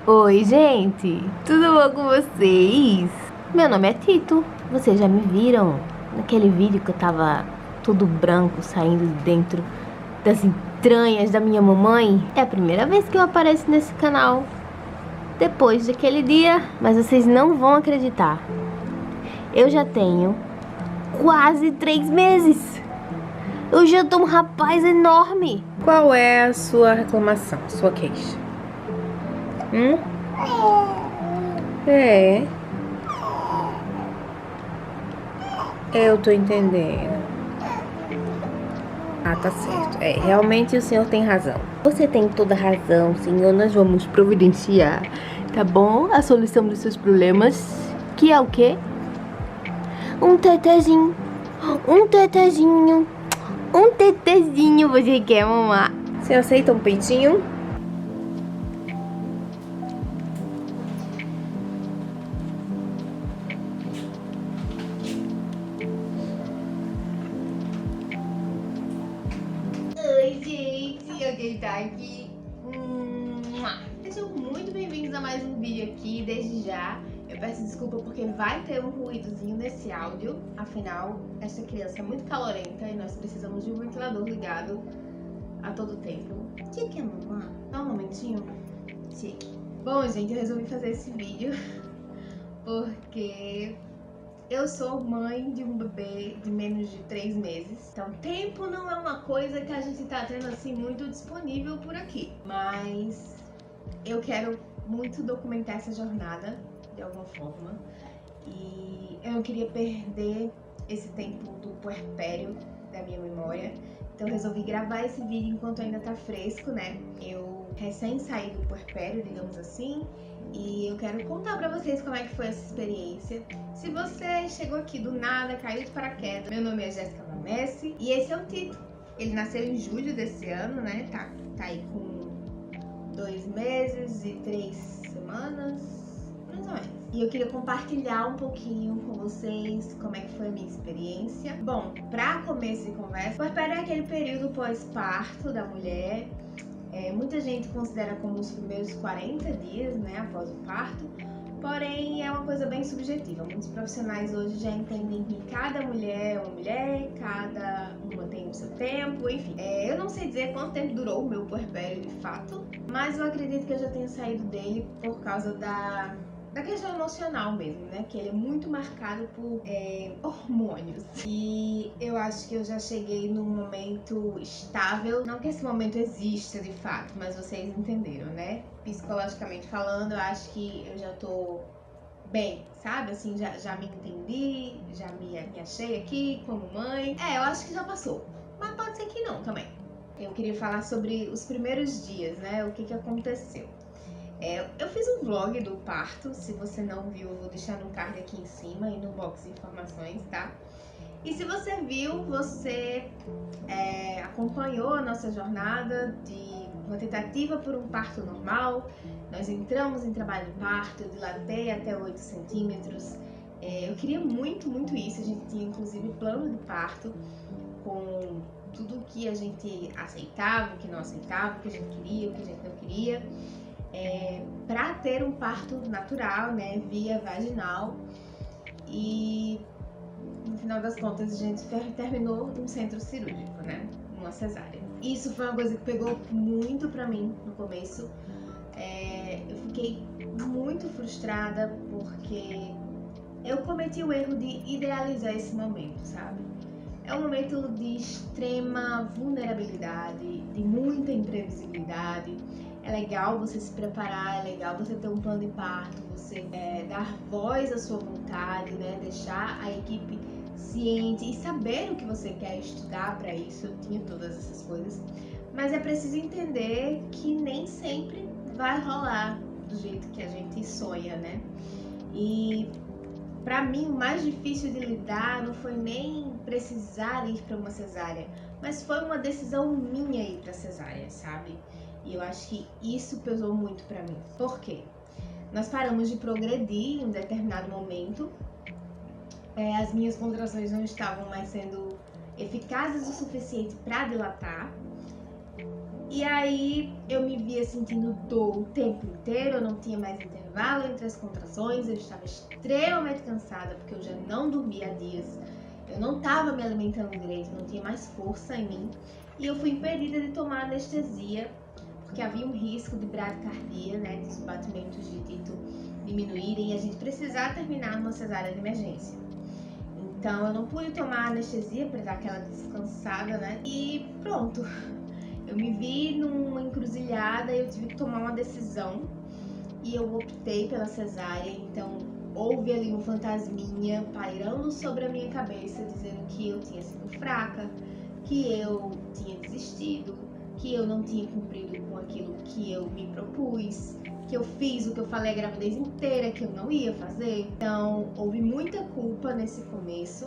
Oi, gente! Tudo bom com vocês? Meu nome é Tito. Vocês já me viram naquele vídeo que eu tava todo branco saindo de dentro das entranhas da minha mamãe? É a primeira vez que eu apareço nesse canal depois daquele dia, mas vocês não vão acreditar. Eu já tenho quase 3 meses. Eu já tô um rapaz enorme. Qual é a sua reclamação, sua queixa? Eu tô entendendo. Ah, tá certo. Realmente o senhor tem razão. Você tem toda a razão, senhor. Nós vamos providenciar, tá bom? A solução dos seus problemas, que é o quê? Um tetezinho. Um tetezinho. Um tetezinho. Você quer, mamar? Você aceita um peitinho? Oi, gente. Alguém tá aqui? Sejam muito bem-vindos a mais um vídeo aqui. Desde já, eu peço desculpa porque vai ter um ruídozinho nesse áudio. Afinal, esta criança é muito calorenta e nós precisamos de um ventilador ligado a todo tempo. Que é, mamãe? Dá um momentinho. Chique. Bom, gente, eu resolvi fazer esse vídeo porque eu sou mãe de um bebê de menos de 3 meses. Então, tempo não é uma coisa que a gente tá tendo assim muito disponível por aqui. Mas eu quero muito documentar essa jornada de alguma forma. E eu não queria perder esse tempo do puerpério da minha memória. Então eu resolvi gravar esse vídeo enquanto ainda tá fresco, né? Eu recém saí do puerpério, digamos assim. E eu quero contar pra vocês como é que foi essa experiência. Se você chegou aqui do nada, caiu de paraquedas, meu nome é Jéssica Lamesse e esse é o Tito. Ele nasceu em julho desse ano, né? Tá aí com 2 meses e 3 semanas, mais ou menos. E eu queria compartilhar um pouquinho com vocês como é que foi a minha experiência. Bom, pra começo de conversa, o puerpério é aquele período pós-parto da mulher. Muita gente considera como os primeiros 40 dias, né, após o parto, porém é uma coisa bem subjetiva. Muitos profissionais hoje já entendem que cada mulher é uma mulher, cada uma tem o seu tempo, enfim. Eu não sei dizer quanto tempo durou o meu puerpério de fato, mas eu acredito que eu já tenha saído dele por causa da questão emocional mesmo, né? Que ele é muito marcado por hormônios. E eu acho que eu já cheguei num momento estável. Não que esse momento exista de fato, mas vocês entenderam, né? Psicologicamente falando, eu acho que eu já tô bem, sabe? Assim, já me entendi, já me achei aqui como mãe. Eu acho que já passou. Mas pode ser que não também. Eu queria falar sobre os primeiros dias, né? O que aconteceu. Eu fiz um vlog do parto, se você não viu, eu vou deixar no card aqui em cima e no box de informações, tá? E se você viu, você acompanhou a nossa jornada de uma tentativa por um parto normal. Nós entramos em trabalho de parto, eu dilatei até 8 centímetros. Eu queria muito, muito isso, a gente tinha inclusive plano de parto com tudo que a gente aceitava, o que não aceitava, o que a gente queria, o que a gente não queria. Para ter um parto natural, né, via vaginal, e no final das contas a gente terminou em um centro cirúrgico, né, uma cesárea. Isso foi uma coisa que pegou muito pra mim no começo. Eu fiquei muito frustrada porque eu cometi o erro de idealizar esse momento, sabe? É um momento de extrema vulnerabilidade, de muita imprevisibilidade. É legal você se preparar, é legal você ter um plano de parto, você dar voz à sua vontade, né? Deixar a equipe ciente e saber o que você quer estudar para isso. Eu tinha todas essas coisas. Mas é preciso entender que nem sempre vai rolar do jeito que a gente sonha, né? E pra mim, o mais difícil de lidar não foi nem precisar ir para uma cesárea, mas foi uma decisão minha ir para cesárea, sabe? E eu acho que isso pesou muito pra mim. Por quê? Nós paramos de progredir em um determinado momento. As minhas contrações não estavam mais sendo eficazes o suficiente para dilatar. E aí eu me via sentindo dor o tempo inteiro, eu não tinha mais intervalo entre as contrações, eu estava extremamente cansada porque eu já não dormia há dias, eu não estava me alimentando direito, não tinha mais força em mim e eu fui impedida de tomar anestesia porque havia um risco de bradicardia, né, dos batimentos de Tito diminuírem e a gente precisar terminar numa cesárea de emergência. Então eu não pude tomar anestesia para dar aquela descansada, né, e pronto. Eu me vi numa encruzilhada e eu tive que tomar uma decisão e eu optei pela cesárea. Então houve ali um fantasminha pairando sobre a minha cabeça dizendo que eu tinha sido fraca, que eu tinha desistido, que eu não tinha cumprido com aquilo que eu me propus, que eu fiz o que eu falei a gravidez inteira que eu não ia fazer. Então houve muita culpa nesse começo.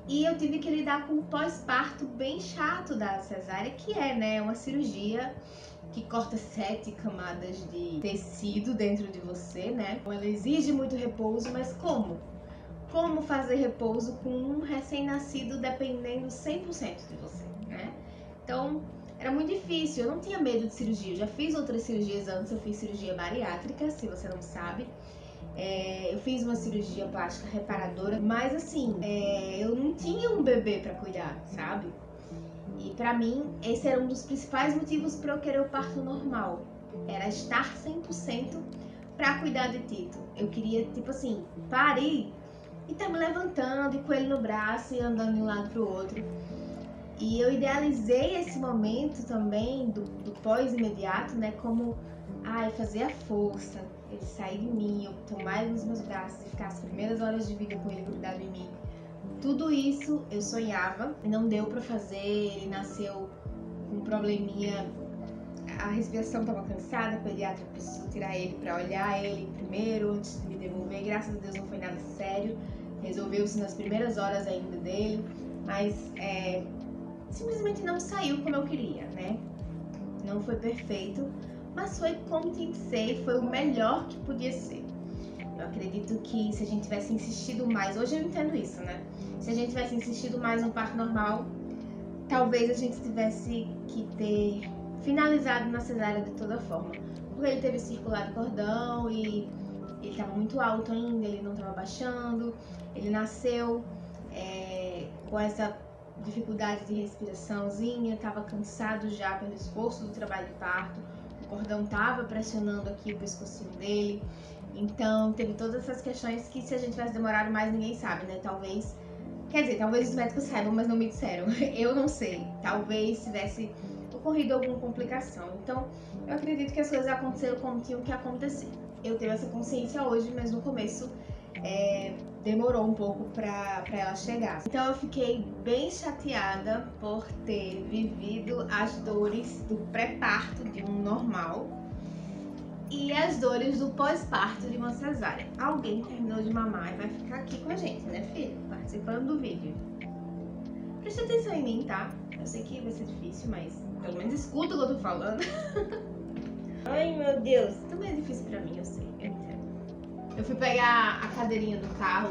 E eu tive que lidar com o pós-parto bem chato da cesárea, que é, né, uma cirurgia que corta 7 camadas de tecido dentro de você, né? Ela exige muito repouso, mas como? Como fazer repouso com um recém-nascido dependendo 100% de você, né? Então, era muito difícil, eu não tinha medo de cirurgia, eu já fiz outras cirurgias antes, eu fiz cirurgia bariátrica, se você não sabe. Eu fiz uma cirurgia plástica reparadora, mas assim, eu não tinha um bebê pra cuidar, sabe? E pra mim, esse era um dos principais motivos pra eu querer o parto normal. Era estar 100% pra cuidar de Tito. Eu queria, tipo assim, parir e tá me levantando e com ele no braço e andando de um lado pro outro. E eu idealizei esse momento também do pós-imediato, né? Como, fazer a força, ele sair de mim, eu tomar ele nos meus braços e ficar as primeiras horas de vida com ele grudado em mim. Tudo isso eu sonhava, não deu pra fazer, ele nasceu com um probleminha, a respiração tava cansada, o pediatra precisou tirar ele pra olhar ele primeiro, antes de me devolver. Graças a Deus não foi nada sério, resolveu-se nas primeiras horas ainda dele, mas simplesmente não saiu como eu queria, né? Não foi perfeito, mas foi como tinha que ser e foi o melhor que podia ser. Eu acredito que se a gente tivesse insistido mais, hoje eu entendo isso, né? Se a gente tivesse insistido mais no parto normal, talvez a gente tivesse que ter finalizado na cesárea de toda forma. Porque ele teve circular de cordão e ele estava muito alto ainda, ele não estava baixando, ele nasceu com essa dificuldade de respiraçãozinha, estava cansado já pelo esforço do trabalho de parto, o cordão estava pressionando aqui o pescocinho dele, então teve todas essas questões que se a gente tivesse demorado mais ninguém sabe, né? Talvez os médicos saibam, mas não me disseram, eu não sei, talvez tivesse ocorrido alguma complicação. Então eu acredito que as coisas aconteceram como tinham que acontecer. Eu tenho essa consciência hoje, mas no começo demorou um pouco pra ela chegar. Então eu fiquei bem chateada por ter vivido as dores do pré-parto de um normal e as dores do pós-parto de uma cesárea. Alguém terminou de mamar e vai ficar aqui com a gente, né, filho? Participando do vídeo. Preste atenção em mim, tá? Eu sei que vai ser difícil, mas pelo menos escuta o que eu tô falando. Ai, meu Deus. Também é difícil pra mim, eu sei, eu entendo. Eu fui pegar a cadeirinha do carro,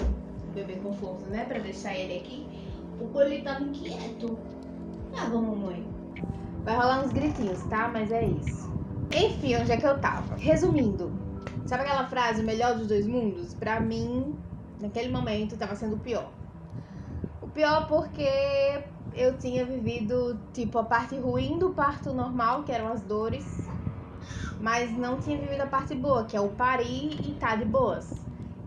o bebê conforto, né, pra deixar ele aqui. O coelho tava inquieto. Ah, vamos, mamãe. Vai rolar uns gritinhos, tá? Mas é isso. Enfim, onde é que eu tava? Resumindo, sabe aquela frase, o melhor dos dois mundos? Pra mim, naquele momento, tava sendo o pior. O pior porque eu tinha vivido, tipo, a parte ruim do parto normal, que eram as dores, mas não tinha vivido a parte boa, que é o parir e tá de boas.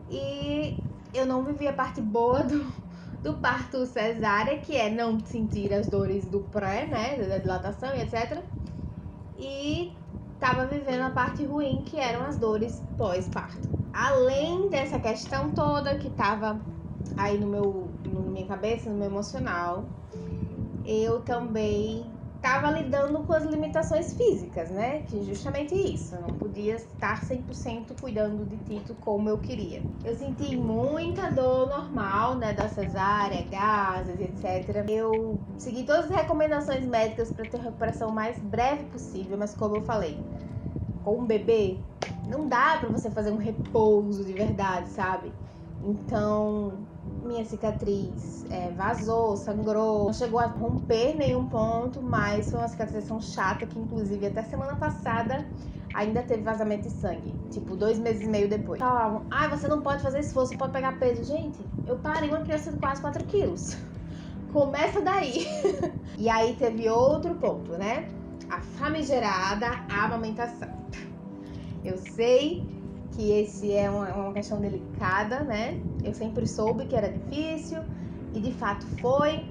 E eu não vivi a parte boa do parto cesárea, que é não sentir as dores do pré, né, da dilatação e etc. E tava vivendo a parte ruim, que eram as dores pós-parto. Além dessa questão toda que tava aí na minha cabeça, no meu emocional, eu também tava lidando com as limitações físicas, né? Que é justamente isso, eu não podia estar 100% cuidando de Tito como eu queria. Eu senti muita dor normal, né, da cesárea, gases, etc. Eu segui todas as recomendações médicas para ter a recuperação mais breve possível, mas como eu falei, com um bebê, não dá para você fazer um repouso de verdade, sabe? Então, minha cicatriz vazou, sangrou, não chegou a romper nenhum ponto, mas foi uma cicatrização chata que, inclusive, até semana passada ainda teve vazamento de sangue, tipo 2 meses e meio depois. Falavam, você não pode fazer esforço, você pode pegar peso. Gente, eu parei uma criança de quase 4 quilos. Começa daí. E aí teve outro ponto, né? A famigerada amamentação. Eu sei que esse é uma questão delicada, né? Eu sempre soube que era difícil e de fato foi,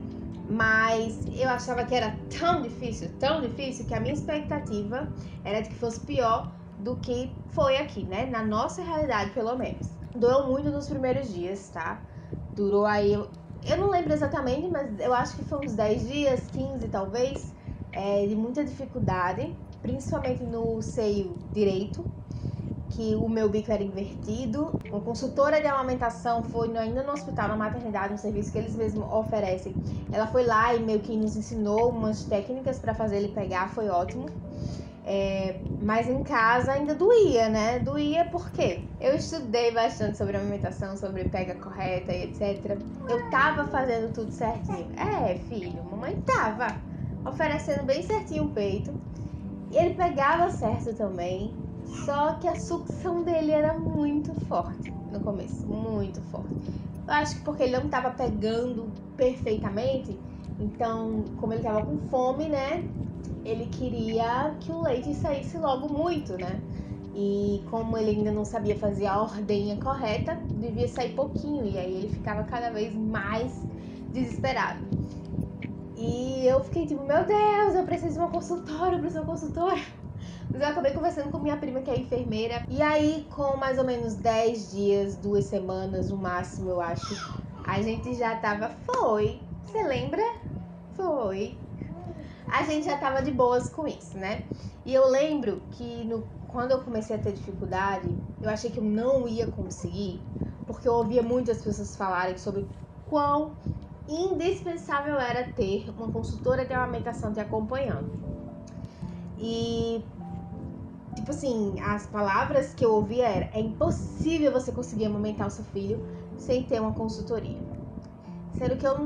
mas eu achava que era tão difícil que a minha expectativa era de que fosse pior do que foi aqui, né? Na nossa realidade, pelo menos. Doeu muito nos primeiros dias, tá? Durou aí, eu não lembro exatamente, mas eu acho que foi uns 10 dias, 15 talvez, de muita dificuldade, principalmente no seio direito, que o meu bico era invertido. Uma consultora de amamentação foi ainda no hospital, na maternidade, um serviço que eles mesmos oferecem. Ela foi lá e meio que nos ensinou umas técnicas para fazer ele pegar, foi ótimo. Mas em casa ainda doía, né? Doía porque eu estudei bastante sobre amamentação, sobre pega correta e etc. Eu tava fazendo tudo certinho. Filho, mamãe tava oferecendo bem certinho o peito. E ele pegava certo também. Só que a sucção dele era muito forte no começo, muito forte. Eu acho que porque ele não tava pegando perfeitamente, então, como ele tava com fome, né? Ele queria que o leite saísse logo muito, né? E como ele ainda não sabia fazer a ordenha correta, devia sair pouquinho. E aí ele ficava cada vez mais desesperado. E eu fiquei tipo, meu Deus, eu preciso de uma consultora, Mas eu acabei conversando com minha prima, que é enfermeira. E aí, com mais ou menos 10 dias, 2 semanas no máximo, eu acho, a gente já tava... Você lembra? Foi. A gente já tava de boas com isso, né? E eu lembro que quando eu comecei a ter dificuldade, eu achei que eu não ia conseguir, porque eu ouvia muitas pessoas falarem sobre quão indispensável era ter uma consultora de amamentação te acompanhando. E, tipo assim, as palavras que eu ouvia era: é impossível você conseguir amamentar o seu filho sem ter uma consultoria. Sendo que eu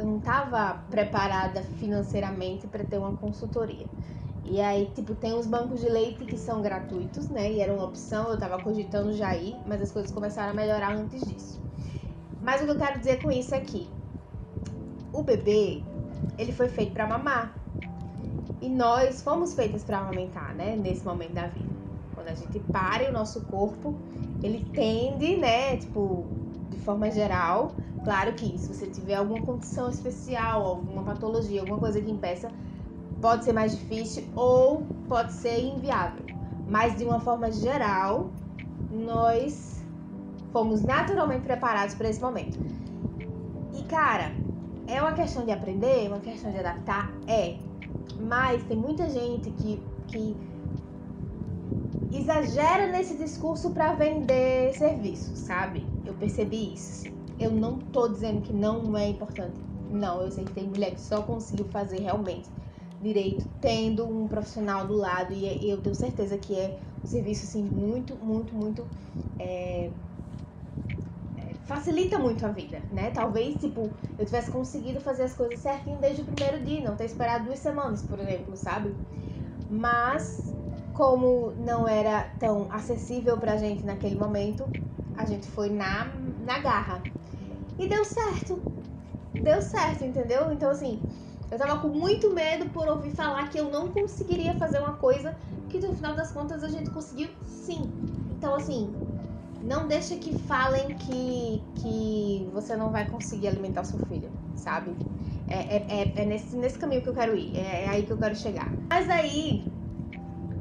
não tava preparada financeiramente para ter uma consultoria. E aí, tipo, tem uns bancos de leite que são gratuitos, né? E era uma opção, eu tava cogitando já ir, mas as coisas começaram a melhorar antes disso. Mas o que eu quero dizer com isso é que o bebê, ele foi feito para mamar. E nós fomos feitas para amamentar, né? Nesse momento da vida. Quando a gente para, o nosso corpo, ele tende, né? Tipo, de forma geral, claro que se você tiver alguma condição especial, alguma patologia, alguma coisa que impeça, pode ser mais difícil ou pode ser inviável. Mas de uma forma geral, nós fomos naturalmente preparados para esse momento. E cara, é uma questão de aprender, uma questão de adaptar? Mas tem muita gente que exagera nesse discurso para vender serviços, sabe? Eu percebi isso. Eu não tô dizendo que não é importante. Não, eu sei que tem mulher que só conseguiu fazer realmente direito tendo um profissional do lado, e eu tenho certeza que é um serviço assim muito facilita muito a vida, né? Talvez, tipo, eu tivesse conseguido fazer as coisas certinho desde o primeiro dia, não ter esperado 2 semanas, por exemplo, sabe? Mas, como não era tão acessível pra gente naquele momento, a gente foi na garra. E deu certo, entendeu? Então, assim, eu tava com muito medo por ouvir falar que eu não conseguiria fazer uma coisa que, no final das contas, a gente conseguiu sim. Então, assim, não deixa que falem que você não vai conseguir alimentar o seu filho, sabe? É nesse caminho que eu quero ir, é aí que eu quero chegar. Mas aí,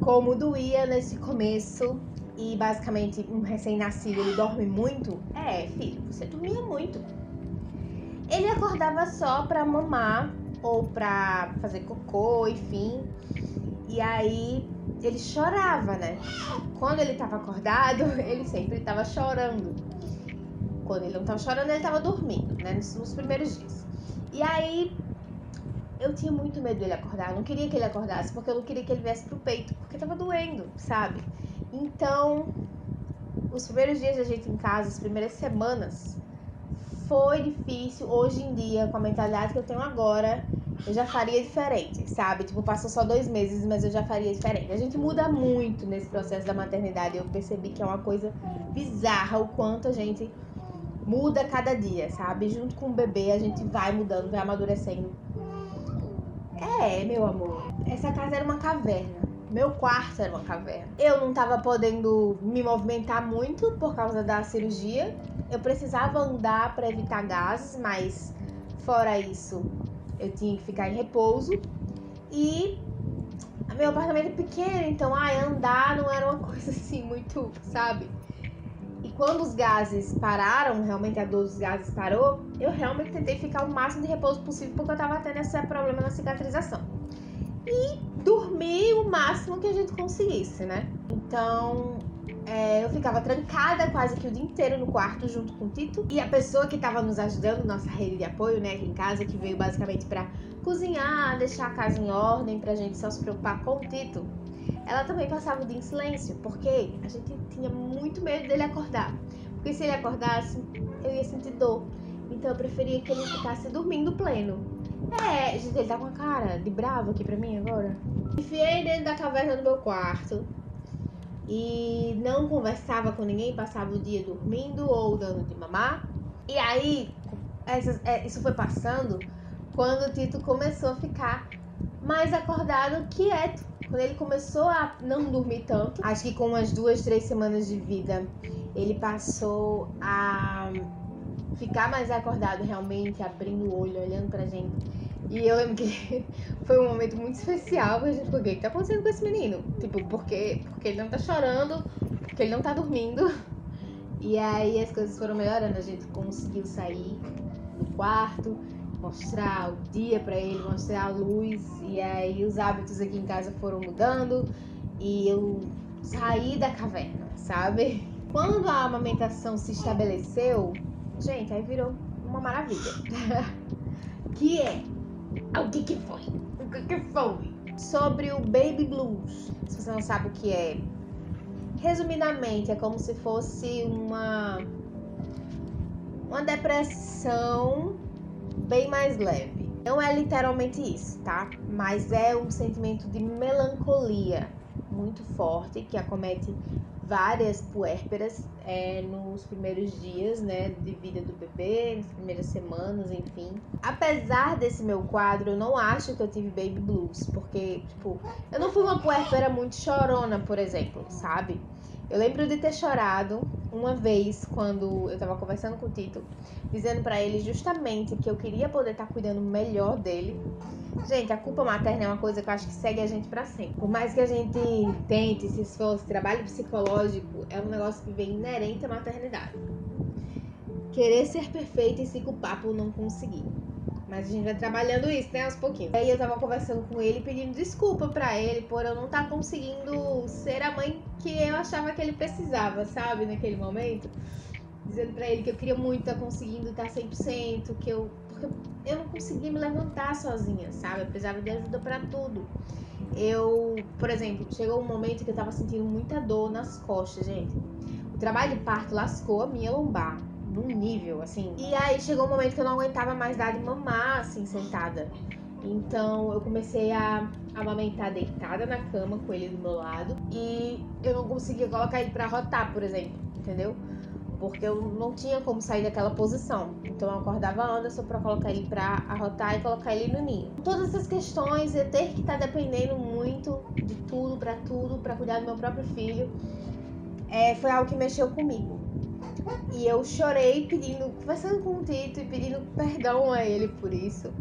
como doía nesse começo, e basicamente um recém-nascido ele dorme muito, filho, você dormia muito. Ele acordava só pra mamar ou pra fazer cocô, enfim. E aí ele chorava, né? Quando ele tava acordado, ele sempre tava chorando. Quando ele não tava chorando, ele tava dormindo, né? Nos primeiros dias. E aí eu tinha muito medo dele acordar. Eu não queria que ele acordasse, porque eu não queria que ele viesse pro peito, porque tava doendo, sabe? Então, os primeiros dias da gente em casa, as primeiras semanas, foi difícil. Hoje em dia, com a mentalidade que eu tenho agora, eu já faria diferente, sabe? Tipo, passou só 2 meses, mas eu já faria diferente. A gente muda muito nesse processo da maternidade. Eu percebi que é uma coisa bizarra o quanto a gente muda cada dia, sabe? Junto com o bebê, a gente vai mudando, vai amadurecendo. Meu amor, essa casa era uma caverna. Meu quarto era uma caverna. Eu não tava podendo me movimentar muito por causa da cirurgia. Eu precisava andar para evitar gases, mas fora isso, eu tinha que ficar em repouso. E meu apartamento é pequeno, então andar não era uma coisa assim muito, sabe? E quando os gases pararam, realmente a dor dos gases parou, eu realmente tentei ficar o máximo de repouso possível, porque eu tava tendo esse problema na cicatrização. E dormir o máximo que a gente conseguisse, né? Então, eu ficava trancada quase que o dia inteiro no quarto junto com o Tito. E a pessoa que tava nos ajudando, nossa rede de apoio, né, aqui em casa, que veio basicamente pra cozinhar, deixar a casa em ordem, pra gente só se preocupar com o Tito, ela também passava o dia em silêncio, porque a gente tinha muito medo dele acordar. Porque se ele acordasse, eu ia sentir dor. Então eu preferia que ele ficasse dormindo pleno. Gente, ele tá com a cara de bravo aqui pra mim agora. Enfiei dentro da caverna do meu quarto e não conversava com ninguém, passava o dia dormindo ou dando de mamar. E aí, isso foi passando quando o Tito começou a ficar mais acordado, quieto. Quando ele começou a não dormir tanto, acho que com umas 2, 3 semanas de vida, ele passou a ficar mais acordado realmente, abrindo o olho, olhando pra gente. E eu lembro que foi um momento muito especial, porque a gente ficou, o que tá acontecendo com esse menino? Tipo, porque ele não tá chorando, porque ele não tá dormindo. E aí as coisas foram melhorando, a gente conseguiu sair do quarto, mostrar o dia pra ele, mostrar a luz. E aí os hábitos aqui em casa foram mudando e eu saí da caverna, sabe? Quando a amamentação se estabeleceu, gente, aí virou uma maravilha. O que foi? Sobre o Baby Blues. Se você não sabe o que é, resumidamente, é como se fosse uma depressão bem mais leve. Não é literalmente isso, tá? Mas é um sentimento de melancolia muito forte que acomete várias puérperas nos primeiros dias, né, de vida do bebê, nas primeiras semanas, enfim. Apesar desse meu quadro, eu não acho que eu tive baby blues, porque, tipo, eu não fui uma puérpera muito chorona, por exemplo, sabe? Eu lembro de ter chorado uma vez quando eu tava conversando com o Tito, dizendo pra ele justamente que eu queria poder estar cuidando melhor dele. Gente, a culpa materna é uma coisa que eu acho que segue a gente pra sempre. Por mais que a gente tente, se esforce, trabalho psicológico, é um negócio que vem inerente à maternidade. Querer ser perfeita e se culpar por não conseguir. Mas a gente vai trabalhando isso, né, aos pouquinhos. Aí eu tava conversando com ele, pedindo desculpa pra ele por eu não estar conseguindo ser a mãe que eu achava que ele precisava, sabe, naquele momento. Dizendo pra ele que eu queria muito estar conseguindo estar 100%, porque eu não conseguia me levantar sozinha, sabe? Eu precisava de ajuda pra tudo. Por exemplo, chegou um momento que eu tava sentindo muita dor nas costas, gente. O trabalho de parto lascou a minha lombar, num nível, assim. E aí chegou um momento que eu não aguentava mais dar de mamar, assim, sentada. Então eu comecei a amamentar deitada na cama com ele do meu lado. E eu não conseguia colocar ele pra rotar, por exemplo, entendeu? Porque eu não tinha como sair daquela posição. Então eu acordava Anderson pra colocar ele pra arrotar e colocar ele no ninho. Todas essas questões, eu ter que estar dependendo muito de tudo pra cuidar do meu próprio filho, foi algo que mexeu comigo. E eu chorei conversando com o Tito e pedindo perdão a ele por isso.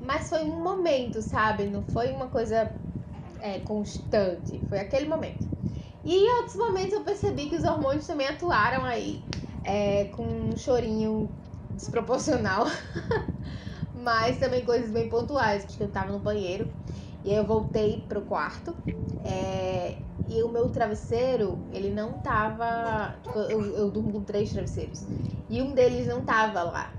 Mas foi um momento, sabe? Não foi uma coisa constante. Foi aquele momento. E em outros momentos eu percebi que os hormônios também atuaram aí, com um chorinho desproporcional, mas também coisas bem pontuais, porque eu tava no banheiro e aí eu voltei pro quarto, e o meu travesseiro, ele não tava, tipo, eu durmo com 3 travesseiros, e um deles não tava lá,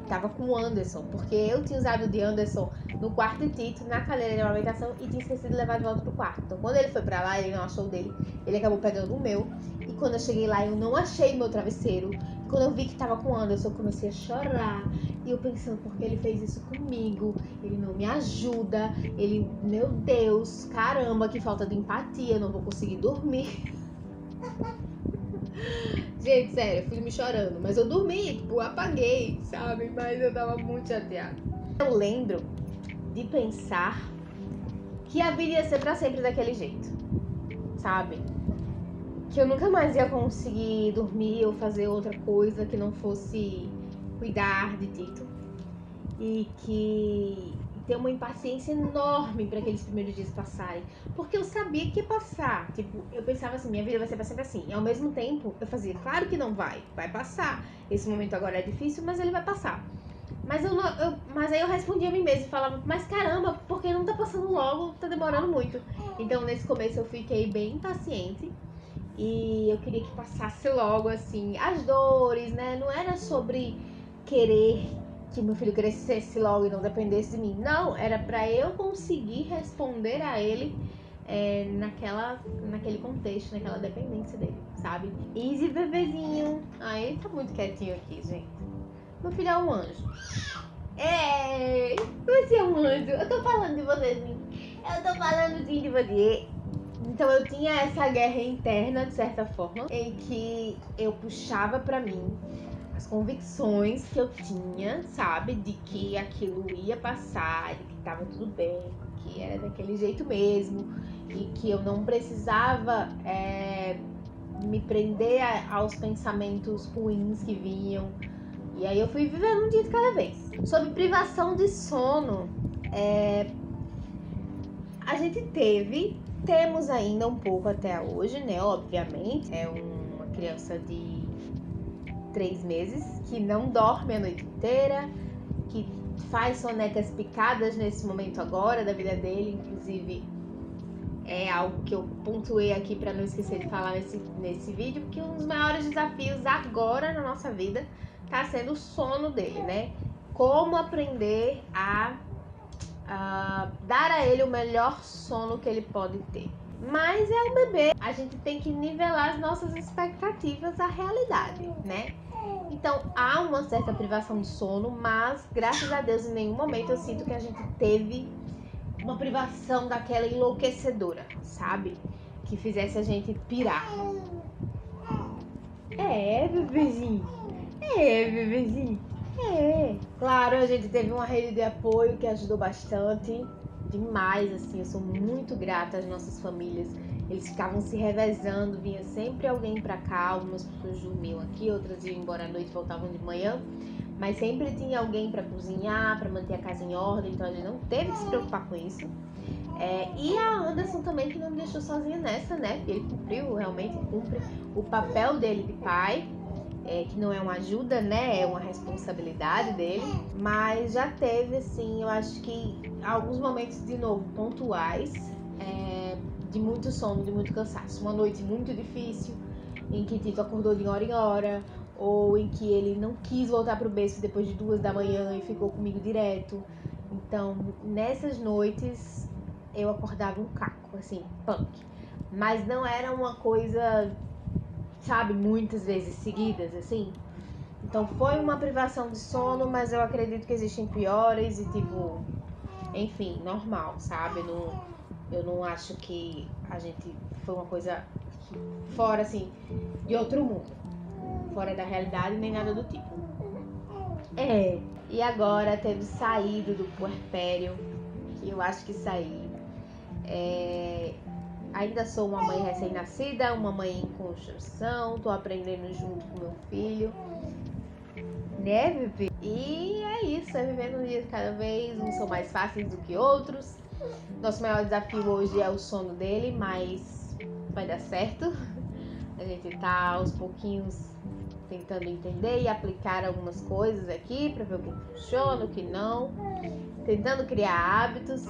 tava com o Anderson, porque eu tinha usado o de Anderson no quarto de Tito, na cadeira de amamentação, e tinha esquecido de levar de volta pro quarto. Então, quando ele foi pra lá, ele não achou o dele, ele acabou pegando o meu. E quando eu cheguei lá, eu não achei o meu travesseiro. E quando eu vi que tava com o Anderson, eu comecei a chorar. E eu pensando, por que ele fez isso comigo? Ele não me ajuda. Ele, meu Deus, caramba, que falta de empatia, eu não vou conseguir dormir. Gente, sério, eu fui me chorando. Mas eu dormi, tipo, apaguei, sabe? Mas eu tava muito chateada. Eu lembro de pensar que a vida ia ser pra sempre daquele jeito, sabe? Que eu nunca mais ia conseguir dormir ou fazer outra coisa que não fosse cuidar de Tito. E que ter uma impaciência enorme para aqueles primeiros dias passarem. Porque eu sabia que ia passar. Tipo, eu pensava assim, minha vida vai ser pra sempre assim. E ao mesmo tempo, eu fazia, claro que não vai passar. Esse momento agora é difícil, mas ele vai passar. Mas aí eu respondia a mim mesma e falava, mas caramba, porque não tá passando logo, tá demorando muito. Então nesse começo eu fiquei bem impaciente e eu queria que passasse logo, assim, as dores, né? Não era sobre querer que meu filho crescesse logo e não dependesse de mim. Não, era pra eu conseguir responder a ele naquele contexto, naquela dependência dele, sabe? Easy, bebezinho. Ah, ele tá muito quietinho aqui, gente. Meu filho é um anjo. É, você é um anjo. Eu tô falando de você, sim. Eu tô falando sim de você. Então eu tinha essa guerra interna, de certa forma, em que eu puxava pra mim as convicções que eu tinha, sabe? De que aquilo ia passar, de que tava tudo bem, que era daquele jeito mesmo. E que eu não precisava me prender aos pensamentos ruins que vinham. E aí eu fui vivendo um dia de cada vez. Sobre privação de sono, a gente temos ainda um pouco até hoje, né? Obviamente, é uma criança de 3 meses que não dorme a noite inteira, que faz sonecas picadas nesse momento agora da vida dele, inclusive é algo que eu pontuei aqui para não esquecer de falar nesse vídeo, porque um dos maiores desafios agora na nossa vida tá sendo o sono dele, né? Como aprender a dar a ele o melhor sono que ele pode ter. Mas é um bebê, a gente tem que nivelar as nossas expectativas à realidade, né? Então há uma certa privação de sono, mas graças a Deus em nenhum momento eu sinto que a gente teve uma privação daquela enlouquecedora, sabe? Que fizesse a gente pirar. Bebezinho. Bebezinho. Claro, a gente teve uma rede de apoio que ajudou bastante. Demais, assim, eu sou muito grata às nossas famílias. Eles ficavam se revezando, vinha sempre alguém pra cá. Algumas pessoas dormiam aqui, outras iam embora à noite e voltavam de manhã. Mas sempre tinha alguém pra cozinhar, pra manter a casa em ordem, então a gente não teve que se preocupar com isso. E a Anderson também, que não me deixou sozinha nessa, né? Ele realmente cumpre o papel dele de pai. Que não é uma ajuda, né? É uma responsabilidade dele. Mas já teve, assim, eu acho que alguns momentos, de novo, pontuais, de muito sono, de muito cansaço. Uma noite muito difícil, em que Tito acordou de hora em hora, ou em que ele não quis voltar pro berço depois de 2 da manhã e ficou comigo direto. Então, nessas noites, eu acordava um caco, assim, punk. Mas não era uma coisa, sabe, muitas vezes seguidas, assim. Então foi uma privação de sono, mas eu acredito que existem piores e, tipo, enfim, normal, sabe? Eu não acho que a gente foi uma coisa fora, assim, de outro mundo. Fora da realidade, nem nada do tipo. E agora, tendo saído do puerpério, que eu acho que saí, ainda sou uma mãe recém-nascida, uma mãe em construção, tô aprendendo junto com meu filho, né, bebê? E é isso, vivendo um dia de cada vez, uns são mais fáceis do que outros. Nosso maior desafio hoje é o sono dele, mas vai dar certo. A gente tá aos pouquinhos tentando entender e aplicar algumas coisas aqui pra ver o que funciona, o que não, tentando criar hábitos.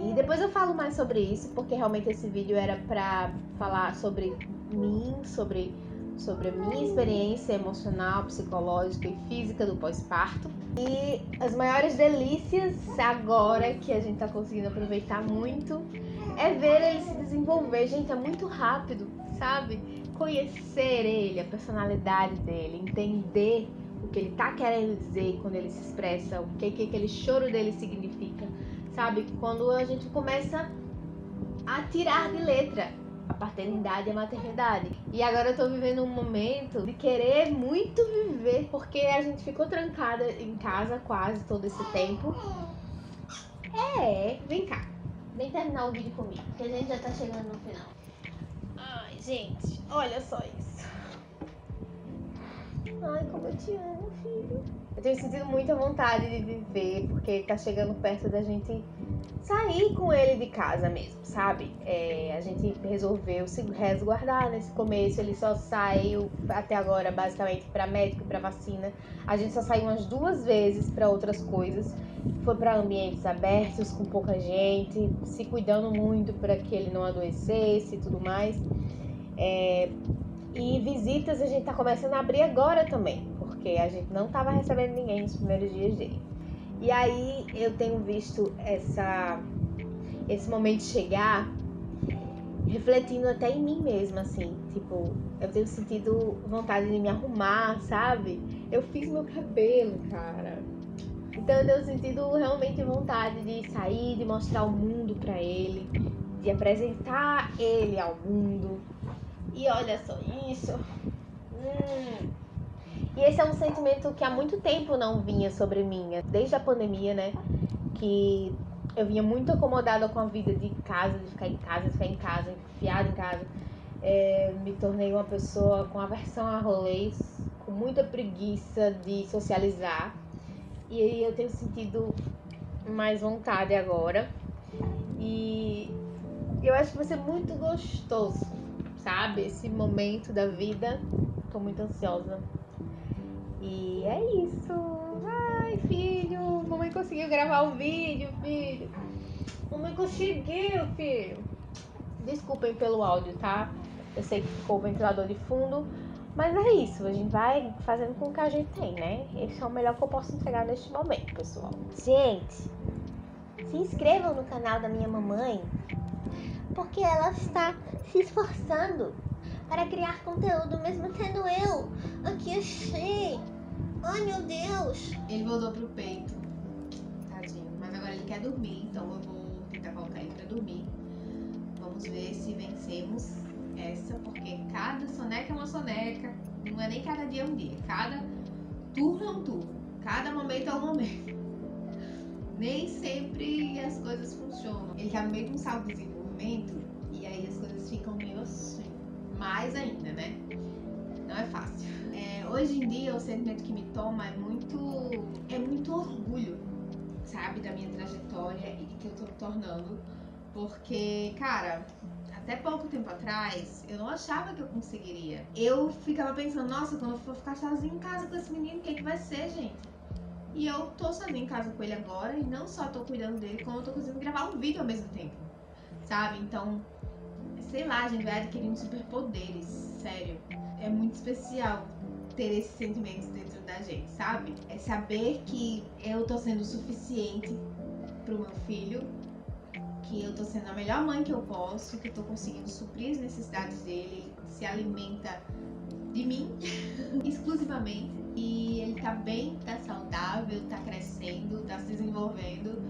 E depois eu falo mais sobre isso, porque realmente esse vídeo era pra falar sobre mim, sobre sobre a minha experiência emocional, psicológica e física do pós-parto. E as maiores delícias agora que a gente tá conseguindo aproveitar muito é ver ele se desenvolver. Gente, é muito rápido, sabe? Conhecer ele, a personalidade dele, entender o que ele tá querendo dizer quando ele se expressa, o que aquele choro dele significa, sabe? Quando a gente começa a tirar de letra a paternidade e a maternidade. E agora eu tô vivendo um momento de querer muito viver, porque a gente ficou trancada em casa quase todo esse tempo. Vem cá. Vem terminar o vídeo comigo, que a gente já tá chegando no final. Ai, gente, olha só isso. Ai, como eu te amo, filho. Eu tenho sentido muita vontade de viver, porque tá chegando perto da gente sair com ele de casa mesmo, sabe? A gente resolveu se resguardar nesse começo. Ele só saiu até agora basicamente para médico e para vacina. A gente só saiu umas 2 vezes para outras coisas. Foi para ambientes abertos com pouca gente, se cuidando muito para que ele não adoecesse e tudo mais. E visitas a gente tá começando a abrir agora também, porque a gente não tava recebendo ninguém nos primeiros dias dele. E aí eu tenho visto esse momento chegar, refletindo até em mim mesma, assim, tipo, eu tenho sentido vontade de me arrumar, sabe? Eu fiz meu cabelo, cara. Então eu tenho sentido realmente vontade de sair, de mostrar o mundo pra ele, de apresentar ele ao mundo. E olha só isso. E esse é um sentimento que há muito tempo não vinha sobre mim, desde a pandemia, né? Que eu vinha muito acomodada com a vida de casa, de ficar em casa, enfiada em casa. Me tornei uma pessoa com aversão a rolês, com muita preguiça de socializar. E aí eu tenho sentido mais vontade agora. E eu acho que vai ser muito gostoso, sabe? Esse momento da vida. Tô muito ansiosa. E é isso. Ai, filho. Mamãe conseguiu gravar o vídeo, filho. Mamãe conseguiu, filho. Desculpem pelo áudio, tá? Eu sei que ficou o ventilador de fundo. Mas é isso. A gente vai fazendo com o que a gente tem, né? Esse é o melhor que eu posso entregar neste momento, pessoal. Gente, se inscrevam no canal da minha mamãe, porque ela está se esforçando para criar conteúdo, mesmo tendo eu aqui assim. Ai, meu Deus. Ele voltou pro peito, tadinho. Mas agora ele quer dormir, então eu vou tentar colocar ele pra dormir. Vamos ver se vencemos essa, porque cada soneca é uma soneca. Não é nem cada dia é um dia. Cada turno é um turno. Cada momento é um momento. Nem sempre as coisas funcionam. Ele tá no meio de um salto de desenvolvimento e aí as coisas ficam meio assim. Mais ainda, né? Não é fácil. Hoje em dia o sentimento que me toma é muito orgulho, sabe? Da minha trajetória e de que eu tô me tornando. Porque, cara, até pouco tempo atrás, eu não achava que eu conseguiria. Eu ficava pensando, nossa, quando eu for ficar sozinha em casa com esse menino, o que vai ser, gente? E eu tô sozinha em casa com ele agora e não só tô cuidando dele, como eu tô conseguindo gravar um vídeo ao mesmo tempo, sabe? Então, sei lá, a gente vai adquirindo superpoderes, sério. É muito especial ter esses sentimentos dentro da gente, sabe? É saber que eu tô sendo o suficiente pro meu filho, que eu tô sendo a melhor mãe que eu posso, que eu tô conseguindo suprir as necessidades dele, ele se alimenta de mim exclusivamente. E ele tá bem, tá saudável, tá crescendo, tá se desenvolvendo.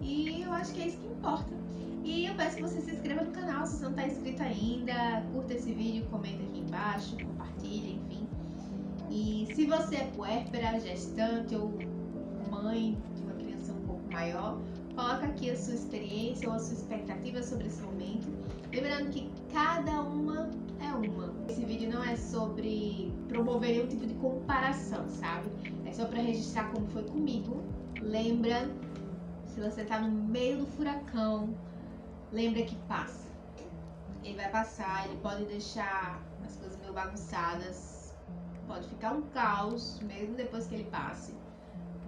E eu acho que é isso que importa. E eu peço que você se inscreva no canal se você não tá inscrito ainda. Curta esse vídeo, comenta aqui embaixo, compartilha, enfim. E se você é puérpera, gestante ou mãe de uma criança um pouco maior, coloca aqui a sua experiência ou a sua expectativa sobre esse momento. Lembrando que cada uma é uma. Esse vídeo não é sobre promover nenhum tipo de comparação, sabe? É só pra registrar como foi comigo. Lembra, se você tá no meio do furacão, lembra que passa. Ele vai passar, ele pode deixar as coisas meio bagunçadas, pode ficar um caos mesmo depois que ele passe,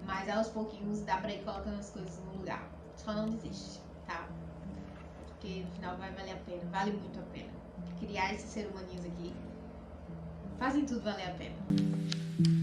mas aos pouquinhos dá pra ir colocando as coisas no lugar. Só não desiste, tá? Porque no final vai valer a pena, vale muito a pena criar esses seres humaninhos aqui. fazem tudo valer a pena.